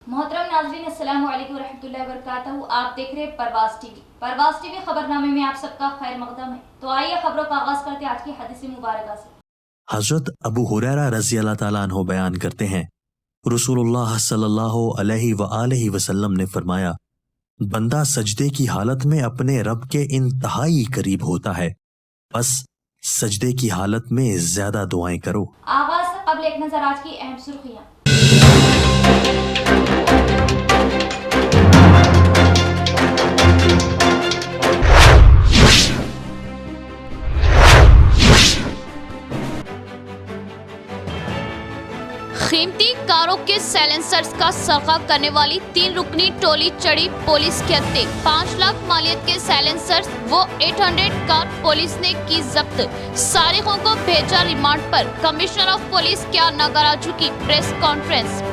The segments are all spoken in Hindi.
मोहतरम नाज़रीन, अस्सलाम वालेकुम रहमतुल्लाहि व बरकातहू। आप देख रहे हैं परवाज़ टीवी। परवाज़ टीवी खबरनामे में आप सबका खैर मकदम है। तो आइए खबरों का आगाज करते हैं आज की हदीस मुबारक से। हजरत अबू हुरैरा रज़ी अल्लाह ताला अन्हु बयान करते हैं, रसूलुल्लाह सल्लल्लाहु अलैहि वआलैहि वसल्लम ने फरमाया, बंदा सजदे की हालत में अपने रब के इंतहाई करीब होता है, बस सजदे की हालत में ज्यादा दुआएं करो। आगाज से कबल एक नजर आज की अहम सुर्खियां। कीमती कारों के साइलेंसर्स का सरका करने वाली 3 रुकनी टोली चढ़ी पुलिस के हत्थे। 5 लाख मालियत के साइलेंसर्स वो 800 कार पुलिस ने की जब्त। सारिकों को भेजा रिमांड पर। कमिश्नर ऑफ पुलिस क्या नागराजू की प्रेस कॉन्फ्रेंस।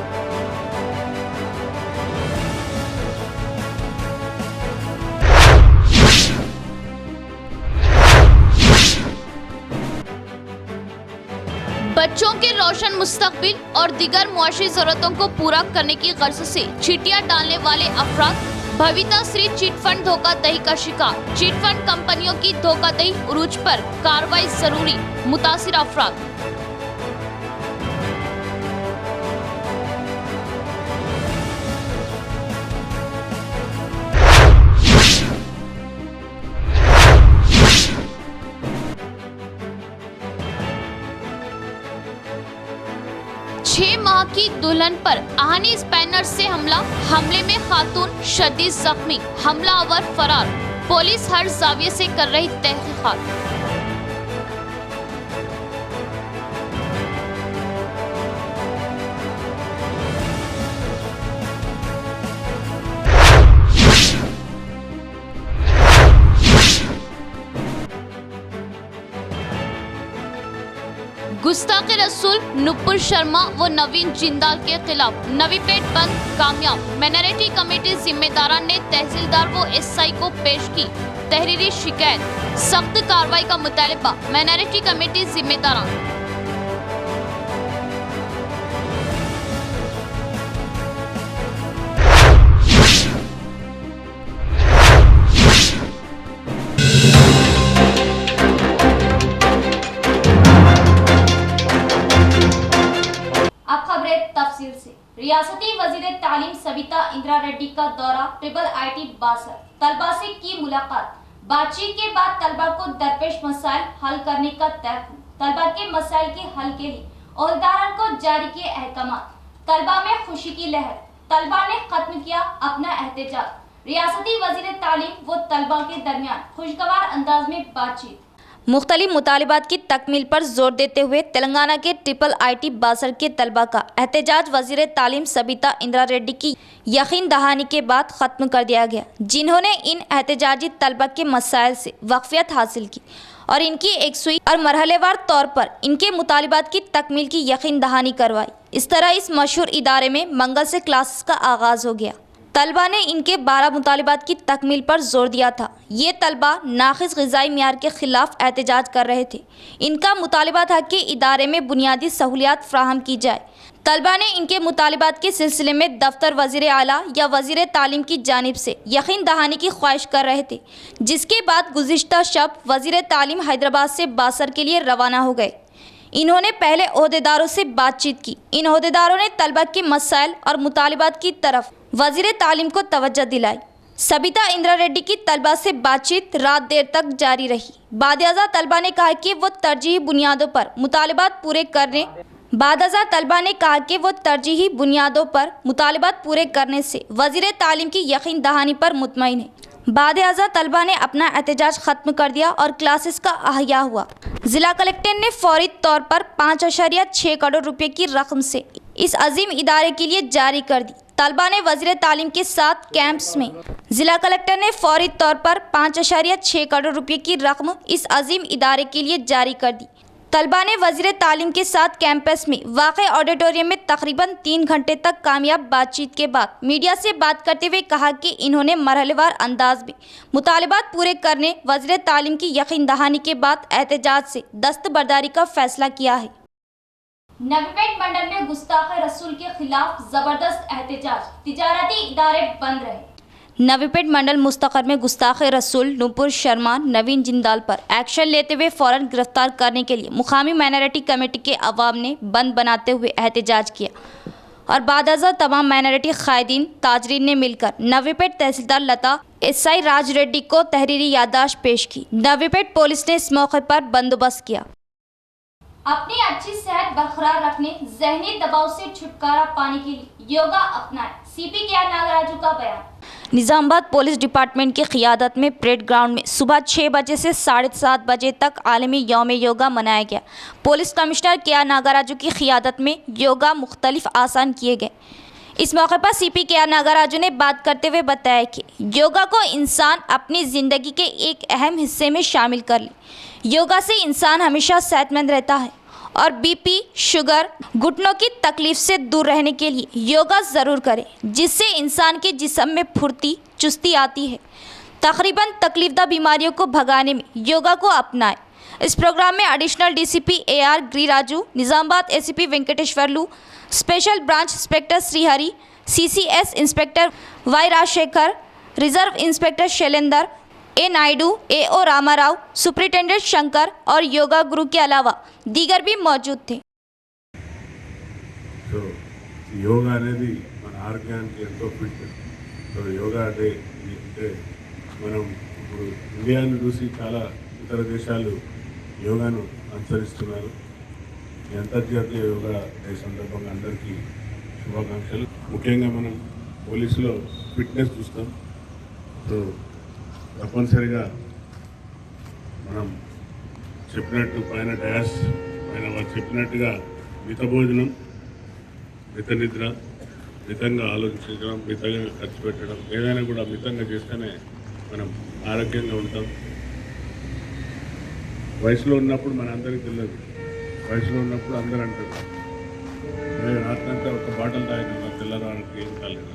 बच्चों के रोशन मुस्तकबिल और दीगर मुआशी जरूरतों को पूरा करने की गर्ज से चीटियां डालने वाले अफराद भविता श्री चिटफंड धोखाधड़ी का शिकार। चिटफंड कंपनियों की धोखाधड़ी उरूज पर कार्रवाई जरूरी। मुतासिर अफराद। छह माह की दुल्हन पर आहनी स्पैनर से हमले में खातून शदीद जख्मी, हमलावर फरार। पुलिस हर जाविये से कर रही तहकीकात। गुस्ताखे रसूल नुपुर शर्मा व नवीन जिंदाल के खिलाफ नवीपेट बंद कामयाब। माइनॉरिटी कमेटी जिम्मेदारान ने तहसीलदार व एसआई को पेश की तहरीरी शिकायत। सख्त कार्रवाई का मुतालबा। माइनॉरिटी कमेटी जिम्मेदारान। तफसील से रियासती वजीर तालीम सबिता इंदिरा रेड्डी का दौरा। ट्रिपल आईटी बासर तलबा से की मुलाकात। बातचीत के बाद तलबा को दरपेश मसाइल हल करने का तयन। तलबा के मसाइल के हल के लिए ओहदेदारों को जारी किए अहकाम। तलबा में खुशी की लहर। तलबा ने खत्म किया अपना एहतजाज। रियासती वजीर तालीम व तलबा के दरमियान खुशगवार अंदाज में बातचीत। मुख्तलिफ मुतालिबात की तकमील पर जोर देते हुए तेलंगाना के ट्रिपल आईटी बासर के तलबा का एहतजाज वजीर तालीम सबिता इंदिरा रेड्डी की यकीन दहानी के बाद ख़त्म कर दिया गया, जिन्होंने इन एहतजाजी तलबा के मसाइल से वाकफियत हासिल की और इनकी एकसुई और मरहलेवार तौर पर इनके मुतालिबात की तकमील की यकीन दहानी करवाई। इस तरह इस मशहूर इदारे में मंगल से क्लासेस का आगाज़ हो गया। तलबा ने इनके 12 मुतालिबात की तकमील पर जोर दिया था। ये तलबा नाक़िस ग़िज़ाई मियार के ख़िलाफ़ एहतजाज कर रहे थे। इनका मुतालिबा था कि इदारे में बुनियादी सहूलियात फ़राहम की जाए। तलबा ने इनके मुतालिबात के सिलसिले में दफ्तर वज़ीर आला या वज़ीर तालीम की जानिब से यकीन दहानी की ख्वाहिश कर रहे थे, जिसके बाद गुज़िश्ता शब वज़ीर तालीम हैदराबाद से बासर के लिए रवाना हो गए। इन्होंने पहले ओहदेदारों से बातचीत की। इन ओहदेदारों ने तलबा के मसाइल और मुतालिबात की तरफ वज़ीर तालीम को तवज्जो दिलाई। सबिता इंदिरा रेड्डी की तलबा से बातचीत रात देर तक जारी रही। बादअज़ा तलबा ने कहा कि वो तरजीही बुनियादों पर मुतालिबात पूरे करने से वज़ीर तालीम की यकीन दहानी पर मुतमईन है। बादअज़ा तलबा ने अपना एहतजाज ख़त्म कर दिया और क्लासेस का अहया हुआ। ज़िला कलेक्टर ने फौरी तौर पर 5.6 करोड़ रुपये की रकम से इस अजीम इदारे के लिए जारी कर दी। तलबा ने वज़ीर तालीम के साथ कैंप्स में ज़िला कलेक्टर ने फौरी तौर पर 5.6 करोड़ रुपये की रकम इस अजीम इदारे के लिए जारी कर दी। तलबा ने वज़ीर तालीम के साथ कैंपस में वाक़े ऑडिटोरियम में तकरीबन 3 घंटे तक कामयाब बातचीत के बाद मीडिया से बात करते हुए कहा कि इन्होंने मरहलेवार अंदाज में मुतालिबात पूरे करने वज़ीर तालीम की यकीन दहानी के बाद एहतजाज से दस्तबरदारी का फ़ैसला किया है। नवीपेट मंडल में गुस्ताखे रसूल के खिलाफ जबरदस्त एहतजाज, तिजारती इदारे बंद रहे। नवीपेट मंडल मुस्तकर में गुस्ताखे रसूल नूपुर शर्मा नवीन जिंदाल पर एक्शन लेते हुए फौरन गिरफ्तार करने के लिए मुकामी माइनॉरिटी कमेटी के अवाम ने बंद बनाते हुए एहतजाज किया और बादअज़ा तमाम माइनॉरिटी कायदीन ताजरीन ने मिलकर नवीपेट तहसीलदार लता एसआई राज रेड्डी को तहरीरी याददाश्त पेश की। नवीपेट पुलिस ने इस मौके पर बंदोबस्त किया। अपनी अच्छी सेहत बरकरार रखने, जहनी दबाव से छुटकारा पाने के लिए योगा अपनाएं, सीपी के नागराजू का बयान। निजामाबाद पुलिस डिपार्टमेंट की क़ियादत में परेड ग्राउंड में सुबह 6 बजे से 7:30 बजे तक आलमी यौम योगा मनाया गया। पुलिस कमिश्नर के नागराजू की क़ियादत में योगा मुख्तलिफ आसान किए गए। इस मौके पर सीपी के नागराजू ने बात करते हुए बताया कि योगा को इंसान अपनी ज़िंदगी के एक अहम हिस्से में शामिल कर ले। योगा से इंसान हमेशा सेहतमंद रहता है और बीपी, शुगर, घुटनों की तकलीफ से दूर रहने के लिए योगा ज़रूर करें, जिससे इंसान के जिस्म में फुर्ती, चुस्ती आती है। तकरीबन तकलीफदा बीमारियों को भगाने में योगा को अपनाएं। इस प्रोग्राम में additional DCP AR Giriraju, Nizamabad ACP Venkateswarlu, special branch inspector Srihari, CCS inspector Y Rajasekhar, reserve inspector Shailender, A Naidu, AO Ramarao, superintendent Shankar और योगा गुरु के अलावा दीगर भी मौजूद थे। సో యోగా అనేది మన ఆరోగ్యానికి ఎంతో ఫిట్. సో యోగా డే అంటే మనం ఇప్పుడు ఇండియాను చూసి చాలా ఇతర దేశాలు యోగాను అనుసరిస్తున్నారు. ఈ అంతర్జాతీయ యోగా డే సందర్భంగా అందరికీ శుభాకాంక్షలు. ముఖ్యంగా మనం పోలీసులో ఫిట్నెస్ చూస్తాం. సో తప్పనిసరిగా మనం చెప్పినట్టు పైన డ్యాష్ పైన వారు చెప్పినట్టుగా మిత భోజనం, మిత నిద్ర, మితంగా ఆలోచించడం, మితంగా ఖర్చు పెట్టడం, ఏదైనా కూడా మితంగా చేస్తేనే మనం ఆరోగ్యంగా ఉంటాం. వయసులో ఉన్నప్పుడు మన అందరికీ తెలియదు. వయసులో ఉన్నప్పుడు అందరూ అంటారు, నేను రాత్రంతా ఒక బాటలు తాగిన తెల్లరానికి ఏం కాలేదు.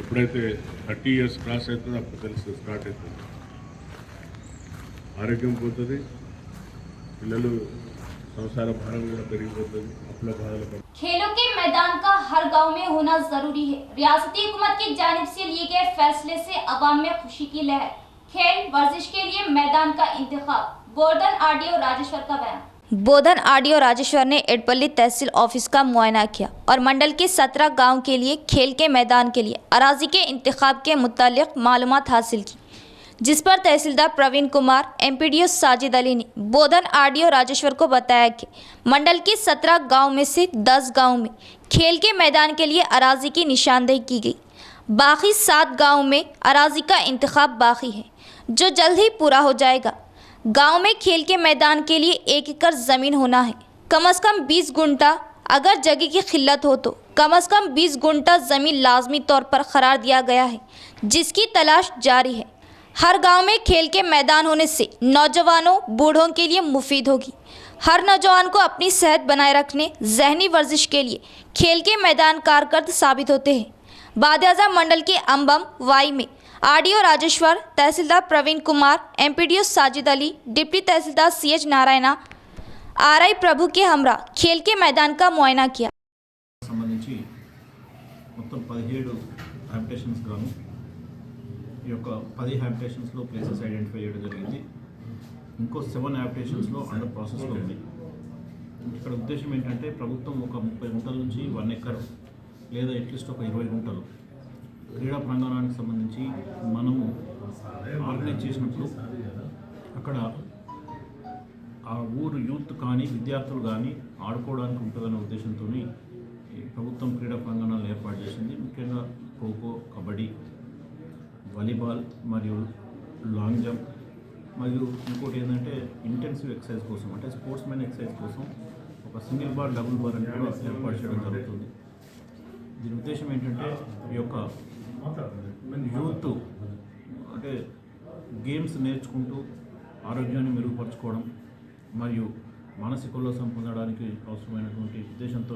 ఎప్పుడైతే 30 years క్రాస్ అవుతుందో అప్పుడు తెలుస్తుంది, స్టార్ట్ అవుతుంది. ఆరోగ్యం పోతుంది, పిల్లలు संसार भारत में पेरिगिपोతుంది, अपना भारत। खेलों के मैदान का हर गांव में होना जरूरी है। रियासती हुकूमत की जानिब से लिए गए फैसले से अवाम में खुशी की लहर। खेल वर्जिश के लिए मैदान का इंतखाब, बोधन RDO राजेश्वर का बयान। बोधन RDO राजेश्वर ने एडपल्ली तहसील ऑफिस का मुआयना किया और मंडल के 17 गांव के लिए खेल के मैदान के लिए अराजी के इंतखाब के मुतालिक मालूमात हासिल की, जिस पर तहसीलदार प्रवीण कुमार, MPDO साजिद अली ने बोधन RDO राजेश्वर को बताया कि मंडल के 17 गांव में से 10 गांव में खेल के मैदान के लिए अराजी की निशानदेही की गई। बाकी 7 गांव में अराजी का इंतखाब बाकी है, जो जल्द ही पूरा हो जाएगा। गांव में खेल के मैदान के लिए 1 एकड़ ज़मीन होना है, कम से कम 20 गुंटा। अगर जगह की खिल्लत हो तो कम से कम 20 गुंटा ज़मीन लाजमी तौर पर करार दिया गया है, जिसकी तलाश जारी है। हर गांव में खेल के मैदान होने से नौजवानों, बूढ़ों के लिए मुफीद होगी। हर नौजवान को अपनी सेहत बनाए रखने, जहनी वर्जिश के लिए खेल के मैदान कारगर साबित होते हैं। बादअज़ा मंडल के अंबम वाई में RDO राजेश्वर, तहसीलदार प्रवीण कुमार, MPDO साजिद अली, डिप्टी तहसीलदार CH नारायणा, RI प्रभु के हमरा खेल के मैदान का मुआयना किया। సంబంధించి మొత్తం 17 హ్యాబిటేషన్స్ గాను ఈ యొక్క 10 హ్యాబిటేషన్స్లో ప్లేసెస్ ఐడెంటిఫై చేయడం జరిగింది. ఇంకో 7 హ్యాబిటేషన్స్లో అండర్ ప్రాసెస్లో ఉంది. ఇక్కడ ఉద్దేశం ఏంటంటే ప్రభుత్వం ఒక 30 గుంటల నుంచి 1 ఎకర్ లేదా అట్లీస్ట్ ఒక 20 గుంటలు క్రీడా ప్రాంగణానికి సంబంధించి మనము ఆర్గనైజ్ చేసినప్పుడు అక్కడ ఆ ఊరు యూత్ కానీ విద్యార్థులు కానీ ఆడుకోవడానికి ఉంటుందనే ఉద్దేశంతో ప్రభుత్వం క్రీడా ప్రాంగణాలను ఏర్పాటు చేసింది. ముఖ్యంగా ఖోఖో, కబడ్డీ, వాలీబాల్ మరియు లాంగ్ జంప్ మరియు ఇంకోటి ఏంటంటే ఇంటెన్సివ్ ఎక్సర్సైజ్ కోసం, అంటే స్పోర్ట్స్ మెన్ ఎక్సర్సైజ్ కోసం ఒక సింగిల్ బార్, డబుల్ బార్ అని కూడా ఏర్పాటు చేయడం జరుగుతుంది. దీని ఉద్దేశం ఏంటంటే ఈ యొక్క యూత్ అంటే గేమ్స్ నేర్చుకుంటూ ఆరోగ్యాన్ని మెరుగుపరచుకోవడం మరియు మానసిక ఉల్లాసం పొందడానికి అవసరమైనటువంటి ఉద్దేశంతో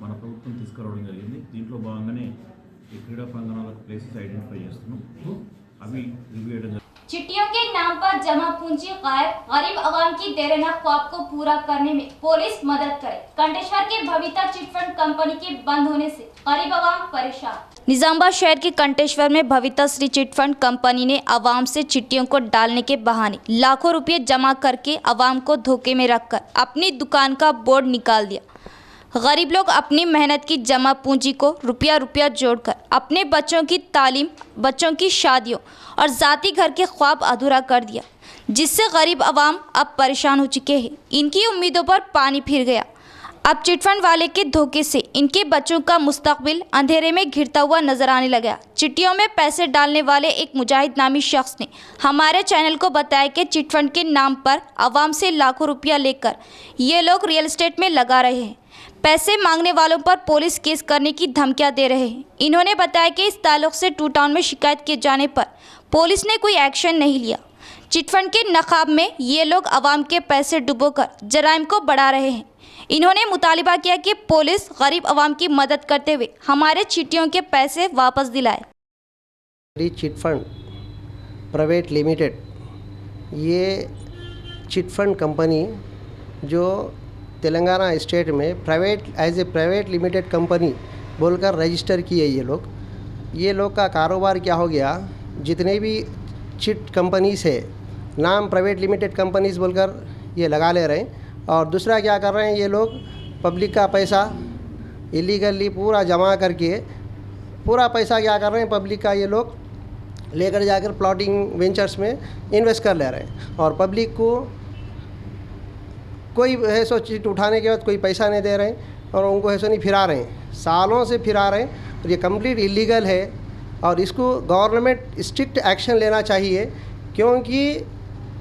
మన ప్రభుత్వం తీసుకురావడం జరిగింది. దీంట్లో భాగంగానే ఈ క్రీడా ప్రాంగణాలకు ప్లేసెస్ ఐడెంటిఫై చేస్తున్నాం. అవి రివ్యూ చేయడం జరిగింది. चिट्ठियों के नाम पर जमा पूंजी गायब, गरीब आवाम की देरेना ख्वाब को पूरा करने में पुलिस मदद करे। कंटेश्वर के भविता चिटफंड कंपनी के बंद होने से गरीब आवाम परेशान। निजामाबाद शहर के कंटेश्वर में भविता श्री चिटफंड कंपनी ने आवाम से चिट्ठियों को डालने के बहाने लाखों रुपए जमा करके आवाम को धोखे में रखकर अपनी दुकान का बोर्ड निकाल दिया। गरीब लोग अपनी मेहनत की जमा पूंजी को रुपया जोड़कर अपने बच्चों की तालीम, बच्चों की शादियों और ज़ाती घर के ख्वाब अधूरा कर दिया, जिससे गरीब आवाम अब परेशान हो चुके हैं। इनकी उम्मीदों पर पानी फिर गया। अब चिटफंड वाले के धोखे से इनके बच्चों का मुस्तकबिल अंधेरे में घिरता हुआ नजर आने लगा। चिट्ठियों में पैसे डालने वाले एक मुजाहिद नामी शख्स ने हमारे चैनल को बताया कि चिटफंड के नाम पर आवाम से लाखों रुपया लेकर ये लोग रियल एस्टेट में लगा रहे हैं। पैसे मांगने वालों पर पुलिस केस करने की धमकियां दे रहे हैं। इन्होंने बताया कि इस ताल्लुक से टू टाउन में शिकायत किए जाने पर पुलिस ने कोई एक्शन नहीं लिया। चिटफंड के नकाब में ये लोग आवाम के पैसे डुबोकर जराइम को बढ़ा रहे हैं। इन्होंने मुतालिबा किया कि पुलिस गरीब आवाम की मदद करते हुए हमारे चिट्ठियों के पैसे वापस दिलाए। चिटफंड प्राइवेट लिमिटेड, ये चिटफंड कंपनी जो तेलंगाना स्टेट में as a private limited company बोलकर रजिस्टर की है। ये लोग का कारोबार क्या हो गया, जितने भी चिट कंपनीज है नाम प्राइवेट लिमिटेड कंपनीज बोलकर ये लगा ले रहे हैं। और दूसरा क्या कर रहे हैं, ये लोग पब्लिक का पैसा इलीगली पूरा जमा करके पूरा पैसा क्या कर रहे हैं, पब्लिक का ये लोग लेकर जाकर प्लॉटिंग वेंचर्स में इन्वेस्ट कर ले रहे हैं। और पब्लिक को कोई है सो चिट उठाने के बाद कोई पैसा नहीं दे रहे हैं और उनको ऐसा नहीं फिरा रहे हैं, सालों से फिरा रहे हैं। और ये कंप्लीट इलीगल है और इसको गवर्नमेंट स्ट्रिक्ट एक्शन लेना चाहिए, क्योंकि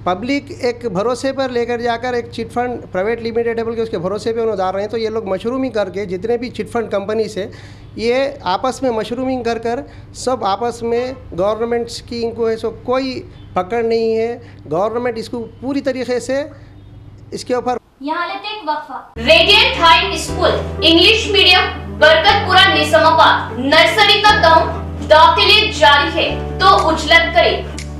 पब्लिक एक भरोसे पर लेकर जाकर एक चिटफंड प्राइवेट लिमिटेड बोल के उसके भरोसे पे उन्हें डाल रहे हैं। तो ये लोग मशरूमिंग करके जितने भी चिटफंड कंपनी से ये आपस में मशरूमिंग कर कर सब आपस में गवर्नमेंट्स की इनको है सो कोई पकड़ नहीं है। गवर्नमेंट इसको पूरी तरीके से इसके ऊपर यहाँ लेते एक वक्फा। Radiant high school English medium Barkatpura Nizamabad nursery का दाखिले जारी है तो उजलत करे।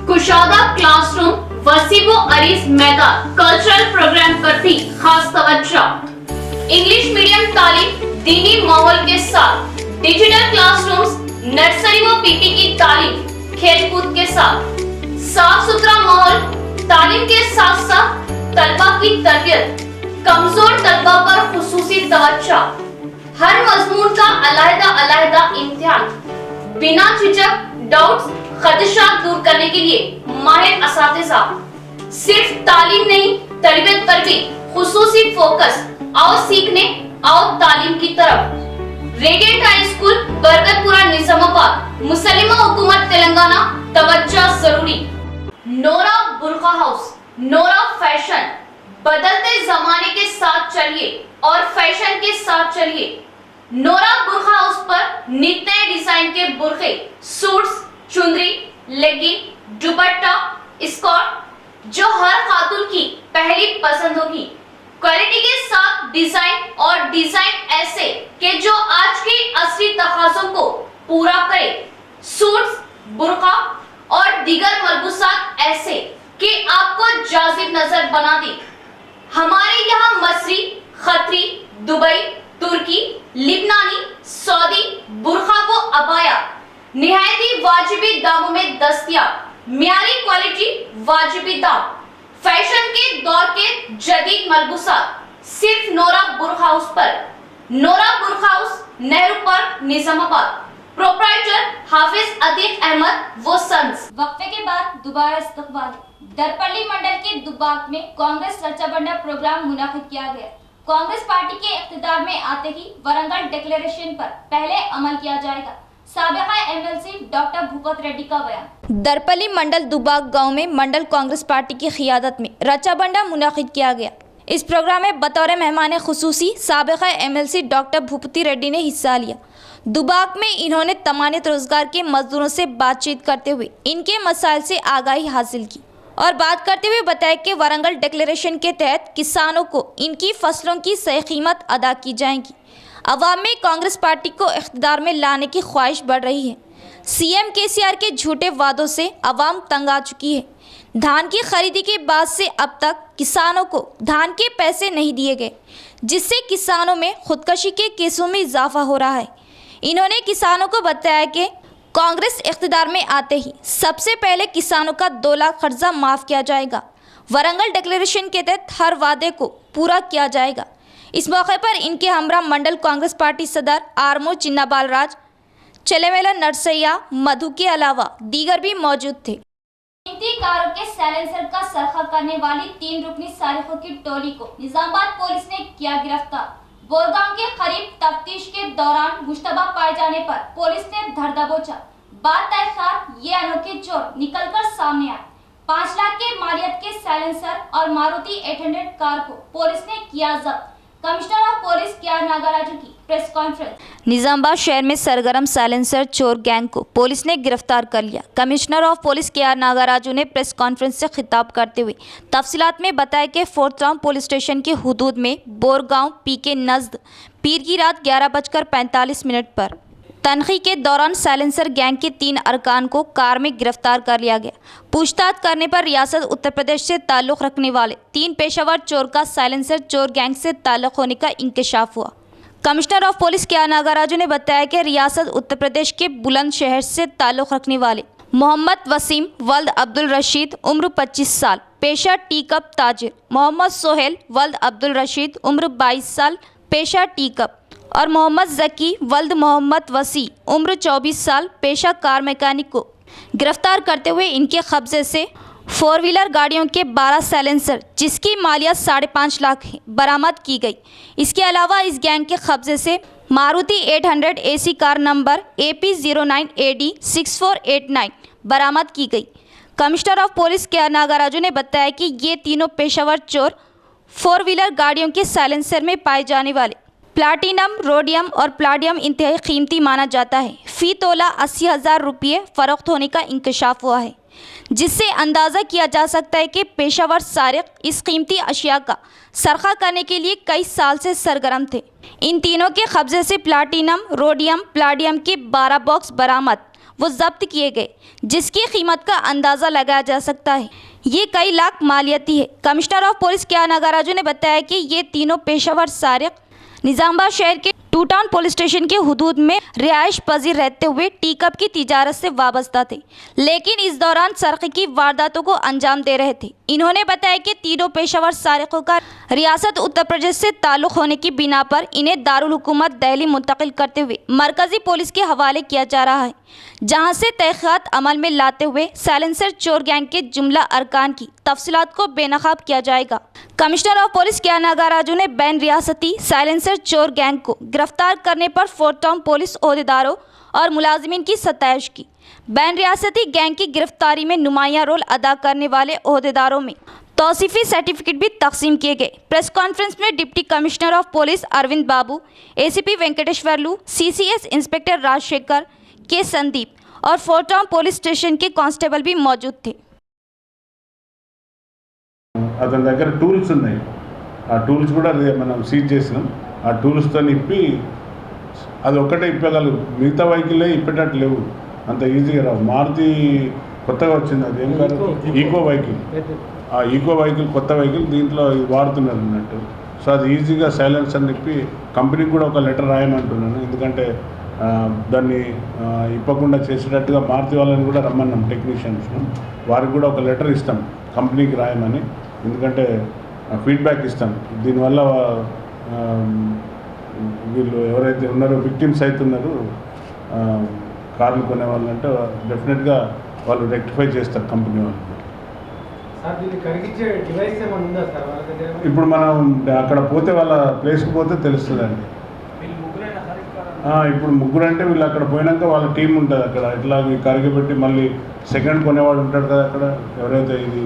कुशादा क्लासरूम, वसीबो अरीज मैदान, कल्चरल प्रोग्राम पर भी खास तवज्जो। इंग्लिश मीडियम तालीम दीनी माहौल के साथ, डिजिटल क्लासरूम्स, नर्सरी व पीटी की तालीम खेलकूद के साथ, साफ सुथरा माहौल, तालीम के साथ साथ तलबा की तरबियत, कमजोर तलबा पर खुसूसी तवज्जो, हर मजमून का अलहदा इम्तिहान, बिना झिझक डाउट्स खदशात दूर करने के लिए माहिर असातिज़ा, सिर्फ तालीम नहीं तरबियत पर भी खुसूसी फोकस। आओ सीखने, आओ तालीम की तरफ। Radiant high school Barkatpura Nizamabad, मुसलिमा हुकूमत तेलंगाना, तवज्जो जरूरी। नोरा बुर्का हाउस, नोरा फैशन, बदलते जमाने के साथ चलिए और फैशन के साथ चलिए। नोरा बुर्का हाउस पर नित नए डिजाइन के बुर्के, सूट्स, चुंदरी, लेगिंग, दुपट्टा, स्कर्ट जो हर खातून की पहली पसंद होगी। क्वालिटी के साथ डिजाइन और डिजाइन ऐसे कि जो आज के असली तकाज़ों को पूरा करे। सूट्स, बुर्का और दीगर मलबूसात ऐसे कि आपको जाजिब नजर बना दे। हमारे यहाँ मसरी, खतरी, दुबई, तुर्की, लिबनानी, सऊदी बुर्का व अबाया निहायती वाजिबी दामों में दस्तयाब। मियारी क्वालिटी, वाजिबी दाम, फैशन के दौर के जदीद मलबूसात सिर्फ नोरा बुर्का हाउस पर। Nora Burqa House, Nehru Park, Nizamabad. Proprietor Hafiz Atiq Ahmed वो सन्स। वक्फे के बाद दोबारा इस्तकबाल। दरपल्ली मंडल के दुबाक में कांग्रेस रचाबंडा प्रोग्राम मुनाकिद किया गया। कांग्रेस पार्टी के इख्तिदार में आते ही वरंगल डिक्लेरेशन पर पहले अमल किया जाएगा। साबिका एमएलसी डॉक्टर भूपत रेड्डी का बयान। दरपल्ली मंडल दुबाक गांव में मंडल कांग्रेस पार्टी की क़ियादत में रचाबंडा मुनाकिद किया गया। इस प्रोग्राम में बतौर मेहमान खुसूसी साबिका एमएलसी डॉक्टर भूपति रेड्डी ने हिस्सा लिया। दुबाक में इन्होंने तमानित रोजगार के मजदूरों से बातचीत करते हुए इनके मसाइल से आगाही हासिल की और बात करते हुए बताया कि वरंगल डिक्लेरेशन के तहत किसानों को इनकी फसलों की सही कीमत अदा की जाएगी। अवाम में कांग्रेस पार्टी को इख्तिदार में लाने की ख्वाहिश बढ़ रही है। सीएम केसीआर के झूठे वादों से अवाम तंग आ चुकी है। धान की खरीदी के बाद से अब तक किसानों को धान के पैसे नहीं दिए गए, जिससे किसानों में खुदकशी के केसों में इजाफा हो रहा है। इन्होंने किसानों को बताया कि कांग्रेस इख्तिदार में आते ही सबसे पहले किसानों का 2 लाख कर्जा माफ़ किया जाएगा। वारंगल डिक्लेरेशन के तहत हर वादे को पूरा किया जाएगा। इस मौके पर इनके हमरा मंडल कांग्रेस पार्टी सदर आरमो चिन्ना बालराज, चलेमेला नरसैया, मधु के अलावा दीगर भी मौजूद थे। कीमती कारों के साइलेंसर का सरखा करने वाली 3 रुकनी सारिकों की टोली को निजामाबाद पुलिस ने किया गिरफ्तार। बोरगांव के करीब तफ्तीश के दौरान मुश्तबा पाए जाने पर पुलिस ने धर दबोचा। बाद तहकीकात ये अनोखे चोर निकलकर सामने आए। 5 लाख के मालियत के साइलेंसर और मारुति 800 कार को पुलिस ने किया जब्त। Commissioner of police KR. Nagaraju की प्रेस कॉन्फ्रेंस। निजामाबाद शहर में सरगर्म साइलेंसर चोर गैंग को पुलिस ने गिरफ्तार कर लिया। Commissioner of police KR. Nagaraju ने प्रेस कॉन्फ्रेंस से खिताब करते हुए तफसीलात में बताया कि 4th टाउन पुलिस स्टेशन के हुदूद में बोरगांव पीके नज़द पीर की रात 11:45 पर तनखी के दौरान साइलेंसर गैंग के 3 अरकान को कार में गिरफ्तार कर लिया गया। पूछताछ करने पर रियासत उत्तर प्रदेश से ताल्लुक़ रखने वाले 3 पेशावर चोर का साइलेंसर चोर गैंग से ताल्लुक़ होने का इंकशाफ हुआ। Commissioner of police KR. Nagaraju ने बताया कि रियासत उत्तर प्रदेश के बुलंदशहर से ताल्लुक़ रखने वाले मोहम्मद वसीम वल्द अब्दुल रशीद उम्र 25 साल, पेशा टी कप ताजिर, मोहम्मद सोहेल वल्द अब्दुल रशीद उम्र 22 साल, पेशा टी कप, और मोहम्मद जकी वल्द मोहम्मद वसी उम्र 24 साल, पेशा कार मैकेनिक को गिरफ्तार करते हुए इनके कब्जे से 4 व्हीलर गाड़ियों के 12 साइलेंसर जिसकी मालियत 5.5 लाख है बरामद की गई। इसके अलावा इस गैंग के कब्जे से Maruti 800 AC car number AP09AD 6489 बरामद की गई। Commissioner of police KR. Nagaraju ने बताया कि ये तीनों पेशावर चोर 4 व्हीलर गाड़ियों के साइलेंसर में पाए जाने वाले प्लाटिनम, रोडियम और प्लाडियम इंतहाई कीमती माना जाता है। फ़ी तोला 80,000 रुपये फ़रोख्त होने का इंकशाफ हुआ है, जिससे अंदाज़ा किया जा सकता है कि पेशावर सारिक इस कीमती अशिया का सरखा करने के लिए कई साल से सरगर्म थे। इन तीनों के कब्जे से प्लाटिनम, रोडियम, प्लाडियम के 12 बॉक्स बरामद वो जब्त किए गए, जिसकी कीमत का अंदाज़ा लगाया जा सकता है। ये कई लाख मालियती है। Commissioner of police KR. Nagaraju ने बताया कि ये तीनों पेशावर सारिक निजामाबाद शहर के 2 टाउन पुलिस स्टेशन के हुदूद में रिहाइश पजीर रहते हुए टी कप की तिजारत से वाबस्ता थे, लेकिन इस दौरान सरक़े की वारदातों को अंजाम दे रहे थे। इन्होंने बताया कि तीनों पेशावर सारिकों का रियासत उत्तर प्रदेश से ताल्लुक़ होने की बिना पर इन्हें दारुल हुकूमत दिल्ली मुंतकिल करते हुए मरकज़ी पुलिस के हवाले किया जा रहा है, जहां से तहक़ीक़ात अमल में लाते हुए साइलेंसर चोर गैंग के जुमला अरकान की तफसीलात को बेनकाब किया जाएगा। Commissioner of police KR. Nagaraju ने बैन रियासती साइलेंसर चोर गैंग को गिरफ्तार करने पर 4th टाउन पुलिस ओहदेदारों और मुलाजिमीन की सताइश की। बैन रियासती गैंग की गिरफ्तारी में नुमायां रोल अदा करने वाले ओहदेदारों में तौसीफ़ी सर्टिफिकेट भी तकसीम किए गए। प्रेस कॉन्फ्रेंस में deputy commissioner of police Arvind Babu, ACP Venkateshwarlu, CCS inspector Rajashekar के संदीप और 4th टाउन पुलिस स्टेशन के कांस्टेबल भी मौजूद थे। అతని దగ్గర టూల్స్ ఉన్నాయి, ఆ టూల్స్ కూడా మనం సీజ్ చేసినాం. ఆ టూల్స్తో నిప్పి అది ఒక్కటే ఇప్పగలరు, మిగతా వెహికల్లే ఇప్పేటట్టు లేవు, అంత ఈజీగా రావు. మారుతి కొత్తగా వచ్చింది, అది ఏం కాదు, ఈకో వెహికల్. ఆ ఈకో వెహికల్ కొత్త వెహికల్, దీంట్లో ఇది వాడుతున్నారు అన్నట్టు. సో అది ఈజీగా సైలెన్సర్ నిప్పి కంపెనీకి కూడా ఒక లెటర్ రాయమంటున్నాను, ఎందుకంటే దాన్ని ఇప్పకుండా చేసేటట్టుగా మారుతి వాళ్ళని కూడా రమ్మన్నాం, టెక్నీషియన్స్. వారికి కూడా ఒక లెటర్ ఇస్తాం కంపెనీకి రాయమని, ఎందుకంటే ఫీడ్బ్యాక్ ఇస్తాం. దీనివల్ల వీళ్ళు ఎవరైతే ఉన్నారో విక్టిమ్స్ అవుతున్నారో కార్లు కొనే వాళ్ళంటే డెఫినెట్గా వాళ్ళు రెక్టిఫై చేస్తారు కంపెనీ వాళ్ళు. ఇప్పుడు మనం అక్కడ పోతే వాళ్ళ ప్లేస్కి పోతే తెలుస్తుందండి. ఇప్పుడు ముగ్గురు అంటే వీళ్ళు అక్కడ పోయినాక వాళ్ళ టీం ఉంటుంది అక్కడ, ఇట్లా కరిగిపెట్టి మళ్ళీ సెకండ్ కొనేవాడు ఉంటాడు కదా అక్కడ, ఎవరైతే ఇది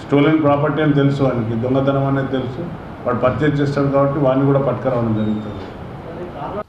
స్టోలెన్ ప్రాపర్టీ అని తెలుసు, వానికి దొంగతనం అనేది తెలుసు, వాడు పర్చేజ్ చేస్తాడు కాబట్టి వాడిని కూడా పట్టుకురావడం జరుగుతుంది.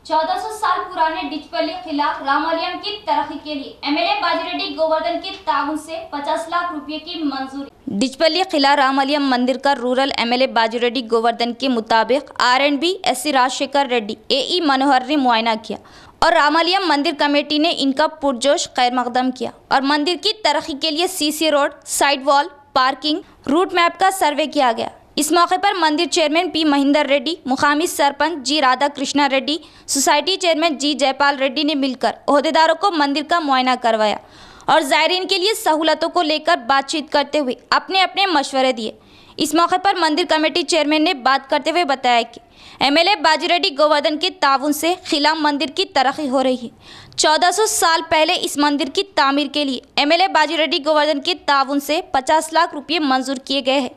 1400 साल पुराने डिचपल्ली किला रामालयम की तरक्की के लिए MLA बाजीरेड्डी गोवर्धन के ताउन से 50 लाख रुपए की मंजूरी। डिचपल्ली किला रामलियम मंदिर का रूरल एमएलए बाजीरेड्डी गोवर्धन के मुताबिक R&B SC Rajashekar Reddy AE Manohar ने मुआयना किया और रामलियम मंदिर कमेटी ने इनका पुरजोश खैर मकदम किया और मंदिर की तरक्की के लिए CC road, side wall, parking, route map का सर्वे किया गया। इस मौके पर मंदिर चेयरमैन P महेंद्र रेड्डी, मुकामी sarpanch G Radha Krishna Reddy, society chairman G Jaipal Reddy ने मिलकर ओहदेदारों को मंदिर का मुआयना करवाया और ज़ायरीन के लिए सहूलतों को लेकर बातचीत करते हुए अपने अपने मशवरे दिए। इस मौके पर मंदिर कमेटी चेयरमैन ने बात करते हुए बताया कि एमएलए बाजीरेड्डी गोवर्धन के ताउन से खिला मंदिर की तरक्की हो रही है। 1400 साल पहले इस मंदिर की तामीर के लिए एमएलए बाजीरेड्डी गोवर्धन के ताउन से 50 लाख रुपये मंजूर किए गए हैं।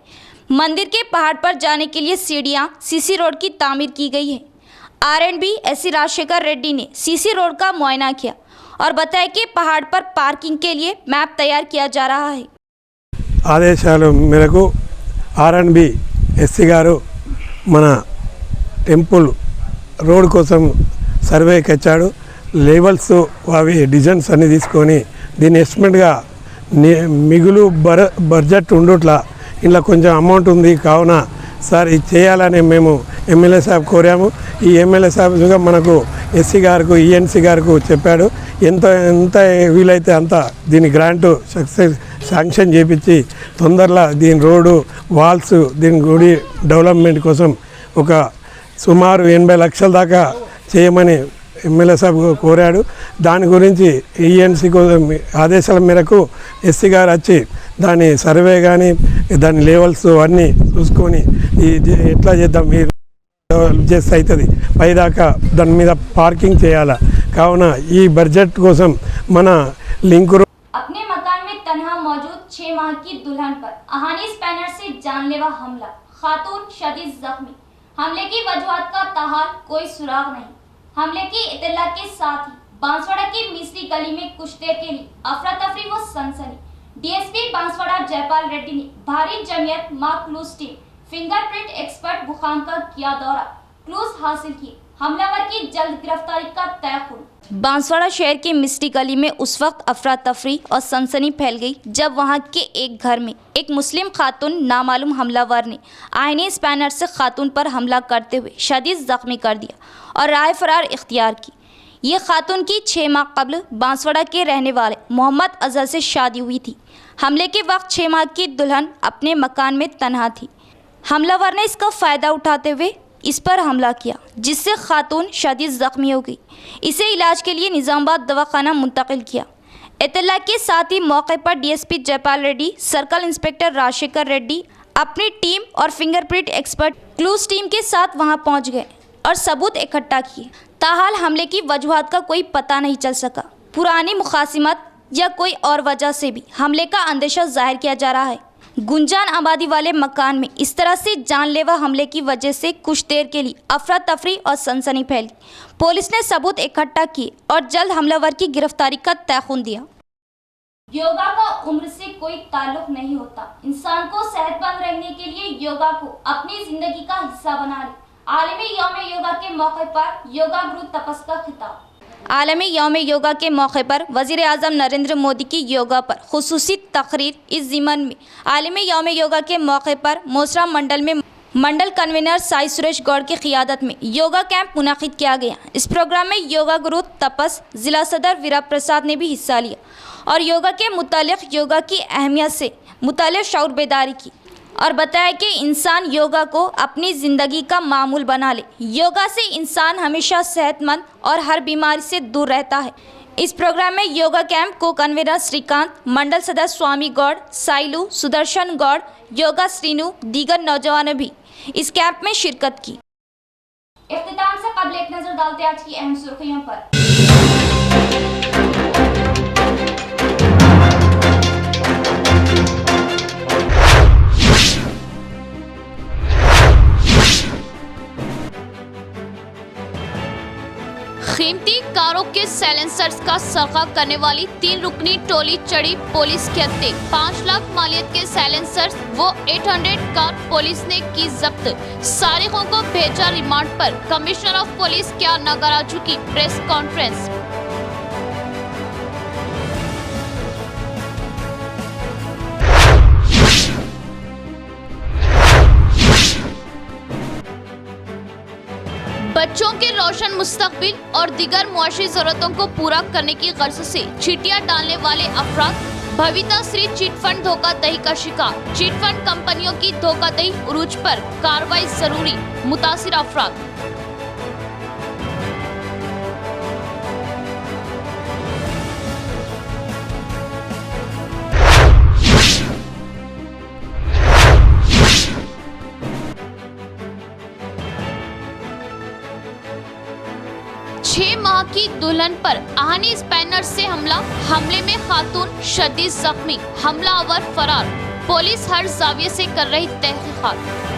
मंदिर के पहाड़ पर जाने के लिए सीढ़ियाँ CC रोड की तामीर की गई है। R&B एससी राजशेखर रेड्डी ने CC रोड का मुआयना किया और बताया कि पहाड़ पर पार्किंग के लिए मैप तैयार किया जा रहा है। ఆదేశాల మేరకు R&B ఎస్సీ గారు మన టెంపుల్ రోడ్ కోసం సర్వేకి వచ్చాడు. లెవెల్స్ అవి డిజైన్స్ అన్ని తీసుకొని దీని ఎస్టిమేట్గా మిగులు బడ్జెట్ ఉండుట్లా ఇలా కొంచెం అమౌంట్ ఉంది కావున సార్ ఇది చేయాలని మేము ఎమ్మెల్యే సాబ్ కోరాము. ఈ ఎమ్మెల్యే సాబ్గా మనకు ఎస్సీ గారికి ENC గారికి చెప్పాడు. ఎంత వీలైతే అంత దీని గ్రాంటు శాంక్షన్ చేపించి తొందరలో దీని రోడ్డు వాల్స్ దీని గుడి డెవలప్మెంట్ కోసం ఒక సుమారు 80 లక్షల దాకా చేయమని ఎమ్మెల్యే సాబ్ కోరాడు. దాని గురించి ENC ఆదేశాల మేరకు ఎస్సీ గారు వచ్చి దాని సర్వే కానీ దాని లెవెల్స్ అన్నీ చూసుకొని ఎట్లా చేద్దాం ఈ చేస్తే అవుతుంది పైదాకా దాని మీద పార్కింగ్ చేయాలా కావున ఈ బడ్జెట్ కోసం మన లింక్ अपने मकान में तन्हा मौजूद 6 माह की दुल्हन पर अहानी स्पैनर से जानलेवा हमला, खातून शदीद जख्मी। हमले की वजूहत का ताहाल कोई सुराग नहीं। हमले की इत्तला के साथ ही बांसवाड़ा की मिस्री गली में कुछ देर के लिए अफरा तफरी व सनसनी। DSP बांसवाड़ा जयपाल रेड्डी ने भारी जमीयत मां क्लूज टीम फिंगरप्रिंट एक्सपर्ट बुखाम का किया दौरा, क्लूज हासिल किए, हमलावर की जल्द गिरफ्तारी का तयक़ुन। बांसवाड़ा शहर के मिस्टी गली में उस वक्त अफरा तफरी और सनसनी फैल गई जब वहां के एक घर में एक मुस्लिम खातून नामालूम हमलावर ने आईनी स्पैनर से खातून पर हमला करते हुए शदीद जख्मी कर दिया और राह फरार इख्तियार की। ये खातून की 6 माह कबल बांसवाड़ा के रहने वाले मोहम्मद अजहर से शादी हुई थी। हमले के वक्त 6 माह की दुल्हन अपने मकान में तन्हा थी। हमलावर ने इसका फ़ायदा उठाते हुए इस पर हमला किया जिससे खातून शदीद ज़ख्मी हो गई। इसे इलाज के लिए निज़ामाबाद दवाखाना मुंतकिल किया। इत्तला के साथ ही मौके पर DSP Jaipal Reddy, circle inspector Rajashekar Reddy अपनी टीम और फिंगरप्रिंट एक्सपर्ट क्लूज टीम के साथ वहां पहुंच गए और सबूत इकट्ठा किए। ताहाल हमले की वजूहत का कोई पता नहीं चल सका। पुरानी मुखासिमत या कोई और वजह से भी हमले का अंदेशा जाहिर किया जा रहा है। गुंजान आबादी वाले मकान में इस तरह से जानलेवा हमले की वजह से कुछ देर के लिए अफरा तफरी और सनसनी फैली। पुलिस ने सबूत इकट्ठा किए और जल्द हमलावर की गिरफ्तारी का तयक़ुन दिया। योगा का उम्र से कोई ताल्लुक नहीं होता। इंसान को सेहतमंद रहने के लिए योगा को अपनी जिंदगी का हिस्सा बना ले। आलमी यौम योगा के मौके पर योगा गुरु तपस का खिताब। आलमी यौम योगा के मौके पर वज़ीर आज़म नरेंद्र मोदी की योगा पर खुसूसी तकरीर। इस ज़िमन में आलमी यौम योगा के मौके पर मोसरा मंडल में मंडल कन्वीनर साई सुरेश गौड़ की क़ियादत में योगा कैंप मुनाकिद किया गया। इस प्रोग्राम में योगा गुरु तपस ज़िला सदर वीरा प्रसाद ने भी हिस्सा लिया और योगा के मुतालिक योगा की अहमियत से मुतालिक शऊर बेदारी की और बताया कि इंसान योगा को अपनी ज़िंदगी का मामूल बना ले। योगा से इंसान हमेशा सेहतमंद और हर बीमारी से दूर रहता है। इस प्रोग्राम में योगा कैंप को कन्वीनर श्रीकांत, मंडल सदस्य स्वामी गौड़, साइलू, सुदर्शन गौड़, योगा श्रीनु, दीगर नौजवानों भी इस कैंप में शिरकत की। इख्तिताम से कबल एक नजर डालते आज की अहम सुर्खियों पर। कीमती कारों के साइलेंसर्स का सरका करने वाली 3 रुकनी टोली चढ़ी पुलिस के हत्थे। 5 लाख मालियत के साइलेंसर्स वो 800 कार पुलिस ने की जब्त। सारिकों को भेजा रिमांड पर। कमिश्नर ऑफ पुलिस क्या नगर आ चुकी प्रेस कॉन्फ्रेंस। बच्चों के रोशन मुस्तकबिल और दीगर मुआशी जरूरतों को पूरा करने की गर्ज से चीटियां डालने वाले अफराद भविता श्री चिटफंड धोखाधड़ी का शिकार। चिटफंड कंपनियों की धोखाधड़ी उरूज पर कार्रवाई जरूरी, मुतासिर अफराद। छह माह की दुल्हन पर आहनी स्पैनर से हमले में खातून शदीद जख्मी, हमलावर फरार। पुलिस हर जाविये से कर रही तहकीकात।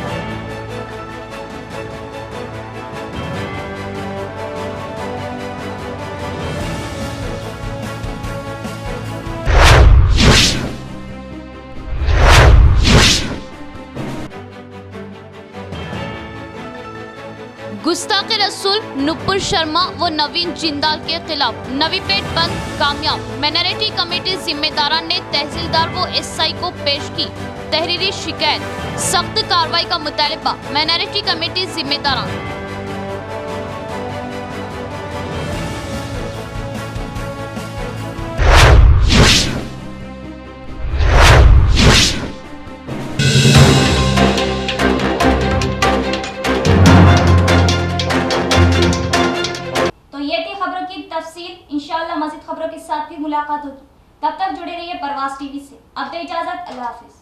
गुस्ताखे रसूल नुपुर शर्मा व नवीन जिंदाल के खिलाफ नवीपेट बंद कामयाब। माइनॉरिटी कमेटी जिम्मेदारान ने तहसीलदार व एसआई को पेश की तहरीरी शिकायत। सख्त कार्रवाई का मुतालबा, माइनॉरिटी कमेटी जिम्मेदारान। तफसील इंशाअल्लाह मज़ीद खबरों के साथ भी मुलाकात होगी। तब तक जुड़े रहिए परवाज़ टीवी से। अब दे इजाज़त, अल्लाह हाफिज़।